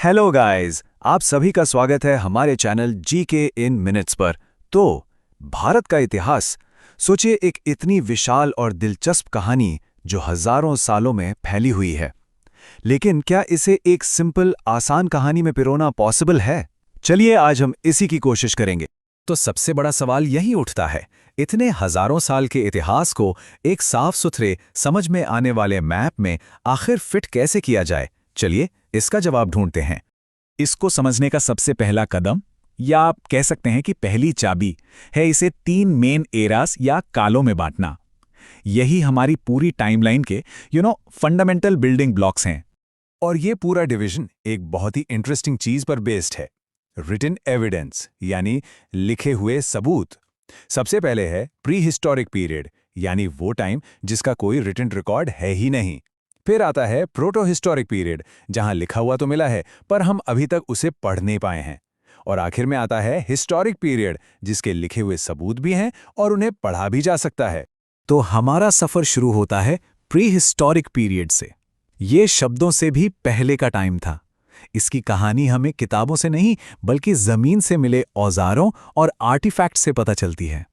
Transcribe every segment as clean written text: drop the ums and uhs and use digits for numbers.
Hello guys, आप सभी का स्वागत है हमारे चैनल जीके इन मिनट्स पर। तो भारत का इतिहास, सोचिए, एक इतनी विशाल और दिलचस्प कहानी जो हजारों सालों में फैली हुई है। लेकिन क्या इसे एक सिंपल आसान कहानी में पिरोना पॉसिबल है? चलिए आज हम इसी की कोशिश करेंगे। तो सबसे बड़ा सवाल यही उठता है, इतने हजारों साल के इतिहास को एक साफ सुथरे समझ में आने वाले मैप में आखिर फिट कैसे किया जाए। चलिए इसका जवाब ढूंढते हैं। इसको समझने का सबसे पहला कदम, या आप कह सकते हैं कि पहली चाबी, है इसे 3 मेन एरास या कालों में बांटना। यही हमारी पूरी टाइमलाइन के फंडामेंटल बिल्डिंग ब्लॉक्स हैं। और ये पूरा डिवीजन एक बहुत ही इंटरेस्टिंग चीज पर बेस्ड है, रिटन एविडेंस, यानी लिखे हुए सबूत। सबसे पहले है प्री हिस्टोरिक पीरियड, यानी वो टाइम जिसका कोई रिटन रिकॉर्ड है ही नहीं। फिर आता है प्रोटो हिस्टोरिक पीरियड, जहां लिखा हुआ तो मिला है पर हम अभी तक उसे पढ़ नहीं पाए हैं। और आखिर में आता है हिस्टोरिक पीरियड, जिसके लिखे हुए सबूत भी हैं और उन्हें पढ़ा भी जा सकता है। तो हमारा सफर शुरू होता है प्री हिस्टोरिक पीरियड से। ये शब्दों से भी पहले का टाइम था। इसकी कहानी हमें किताबों से नहीं बल्कि जमीन से मिले औजारों और आर्टिफैक्ट से पता चलती है।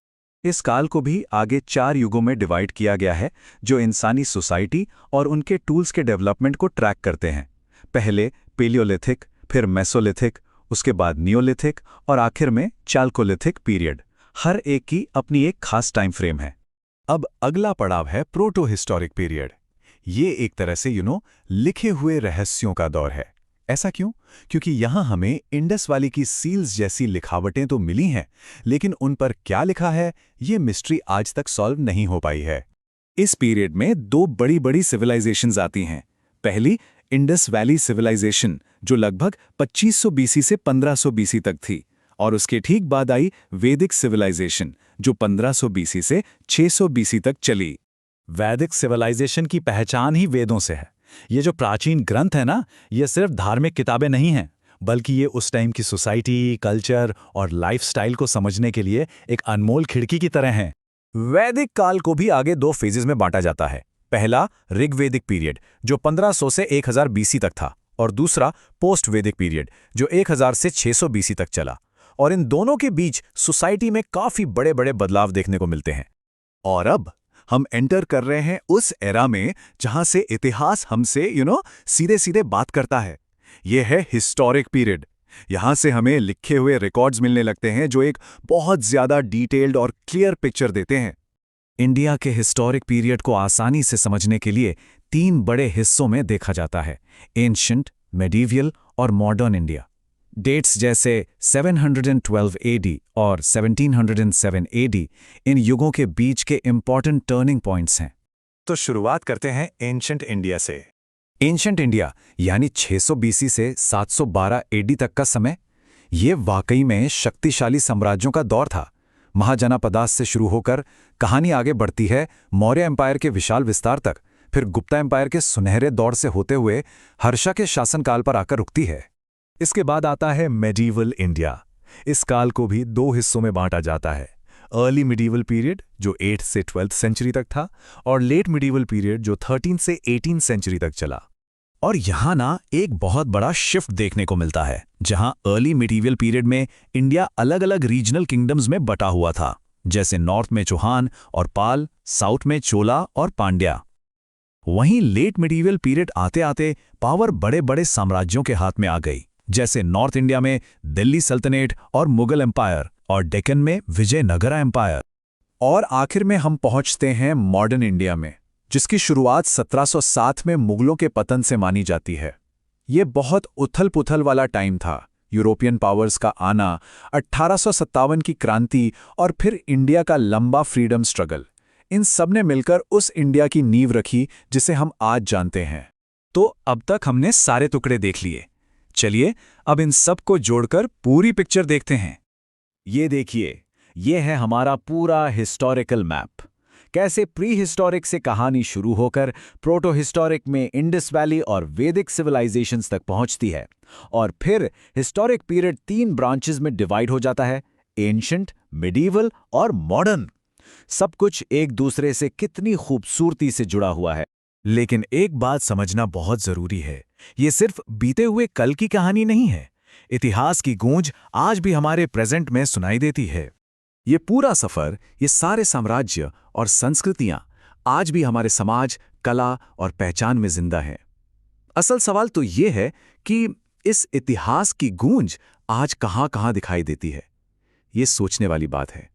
इस काल को भी आगे 4 युगों में डिवाइड किया गया है, जो इंसानी सोसाइटी और उनके टूल्स के डेवलपमेंट को ट्रैक करते हैं। पहले पेलियोलिथिक, फिर मेसोलिथिक, उसके बाद नियोलिथिक और आखिर में चाल्कोलिथिक पीरियड। हर एक की अपनी एक खास टाइम फ्रेम है। अब अगला पड़ाव है प्रोटो हिस्टोरिक पीरियड। ये एक तरह से लिखे हुए रहस्यों का दौर है। ऐसा क्यों? क्योंकि यहां हमें इंडस वैली की सील्स जैसी लिखावटें तो मिली हैं, लेकिन उन पर क्या लिखा है, ये मिस्ट्री आज तक सॉल्व नहीं हो पाई है। इस पीरियड में 2 बड़ी बड़ी सिविलाइजेशंस आती हैं। पहली इंडस वैली सिविलाइजेशन, जो लगभग 2500 बीसी से 1500 बीसी तक थी, और उसके ठीक बाद आई वैदिक सिविलाइजेशन, जो 1500 बीसी से 600 बीसी तक चली। वैदिक सिविलाइजेशन की पहचान ही वेदों से है। ये जो प्राचीन ग्रंथ है ना, ये सिर्फ धार्मिक किताबें नहीं हैं, बल्कि ये उस टाइम की सोसाइटी, कल्चर और लाइफस्टाइल को समझने के लिए एक अनमोल खिड़की की तरह हैं। वैदिक काल को भी आगे 2 फेजेस में बांटा जाता है। पहला ऋग्वैदिक पीरियड, जो 1500 से 1000 बीसी तक था, और दूसरा पोस्ट वैदिक पीरियड, जो 1000 से 600 बीसी तक चला। और इन दोनों के बीच सोसाइटी में काफी बड़े बड़े बदलाव देखने को मिलते हैं। और अब हम एंटर कर रहे हैं उस एरा में जहां से इतिहास हमसे सीधे सीधे बात करता है। यह है हिस्टोरिक पीरियड। यहां से हमें लिखे हुए रिकॉर्ड्स मिलने लगते हैं, जो एक बहुत ज्यादा डिटेल्ड और क्लियर पिक्चर देते हैं। इंडिया के हिस्टोरिक पीरियड को आसानी से समझने के लिए 3 बड़े हिस्सों में देखा जाता है: एंशिएंट, मेडिवियल और मॉडर्न इंडिया। डेट्स जैसे 712 एडी और 1707 एडी इन युगों के बीच के इंपॉर्टेंट टर्निंग पॉइंट्स हैं। तो शुरुआत करते हैं एंशिएंट इंडिया से। एंशिएंट इंडिया यानी 600 बीसी से 712 एडी तक का समय, ये वाकई में शक्तिशाली साम्राज्यों का दौर था। महाजनापदास से शुरू होकर कहानी आगे बढ़ती है मौर्य एम्पायर के विशाल विस्तार तक, फिर गुप्ता एम्पायर के सुनहरे दौर से होते हुए हर्षा के शासनकाल पर आकर रुकती है। इसके बाद आता है मेडिवल इंडिया। इस काल को भी 2 हिस्सों में बांटा जाता है: अर्ली मिडिवल पीरियड, जो 8th से 12th सेंचुरी तक था, और लेट मिडिवल पीरियड, जो 13th से 18th सेंचुरी तक चला। और यहां ना एक बहुत बड़ा शिफ्ट देखने को मिलता है, जहां अर्ली मिडिवल पीरियड में इंडिया अलग अलग रीजनल किंगडम्स में बटा हुआ था, जैसे नॉर्थ में चौहान और पाल, साउथ में चोला और पांड्या। वहीं लेट मिडिवल पीरियड आते आते पावर बड़े बड़े साम्राज्यों के हाथ में आ गई, जैसे नॉर्थ इंडिया में दिल्ली सल्तनत और मुगल एम्पायर, और डेक्कन में विजयनगरा एम्पायर। और आखिर में हम पहुंचते हैं मॉडर्न इंडिया में, जिसकी शुरुआत 1707 में मुगलों के पतन से मानी जाती है। ये बहुत उथल-पुथल वाला टाइम था। यूरोपियन पावर्स का आना, 1857 की क्रांति और फिर इंडिया का लंबा फ्रीडम स्ट्रगल, इन सब ने मिलकर उस इंडिया की नींव रखी जिसे हम आज जानते हैं। तो अब तक हमने सारे टुकड़े देख लिए। चलिए अब इन सब को जोड़कर पूरी पिक्चर देखते हैं। ये देखिए, ये है हमारा पूरा हिस्टोरिकल मैप। कैसे प्री हिस्टोरिक से कहानी शुरू होकर प्रोटो हिस्टोरिक में इंडस वैली और वैदिक सिविलाइजेशंस तक पहुंचती है, और फिर हिस्टोरिक पीरियड 3 ब्रांचेस में डिवाइड हो जाता है: एंशिएंट, मिडिवल और मॉडर्न। सब कुछ एक दूसरे से कितनी खूबसूरती से जुड़ा हुआ है। लेकिन एक बात समझना बहुत जरूरी है, ये सिर्फ बीते हुए कल की कहानी नहीं है। इतिहास की गूंज आज भी हमारे प्रेजेंट में सुनाई देती है। ये पूरा सफर, ये सारे साम्राज्य और संस्कृतियां आज भी हमारे समाज, कला और पहचान में जिंदा हैं। असल सवाल तो ये है कि इस इतिहास की गूंज आज कहां-कहां दिखाई देती है। ये सोचने वाली बात है।